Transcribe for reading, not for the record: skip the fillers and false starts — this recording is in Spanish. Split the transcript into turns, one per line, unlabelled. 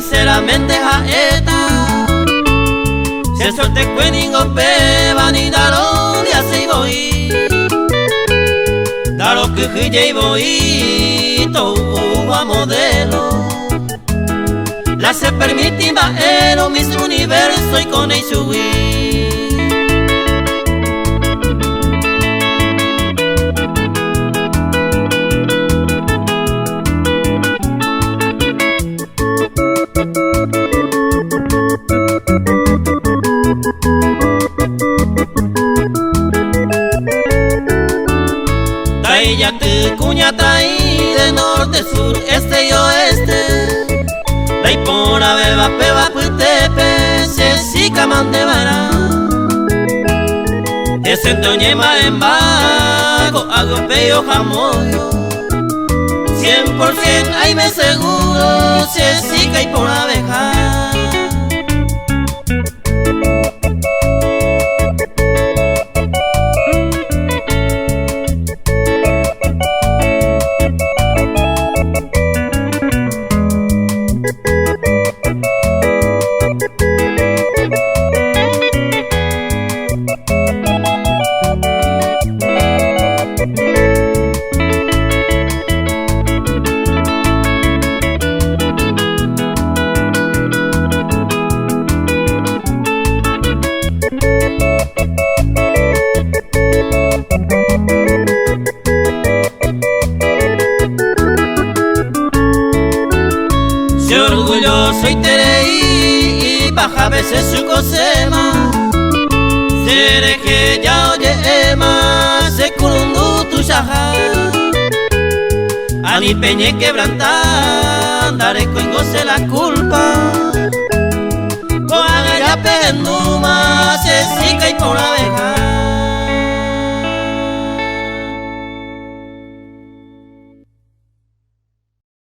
sinceramente jaeta. Si el sol te cueningo peba ni daro de así voy. Daro que jille y voy, todo a modelo. La se permite baero mis universo y con el subir. Ya te cuña traí de norte, sur, este y oeste. La ipora beba peba putepe, se sica mandebara. Ese toñema en vago, hago peyo jamoyo. 100% ahí me seguro, se sica y por abeja. Orgulloso y tereí y baja a veces su cosema. Seré que ya oye ema, se curundu tu shaja. A mi peñe quebrantar, daré con goce la culpa. Con ya pegando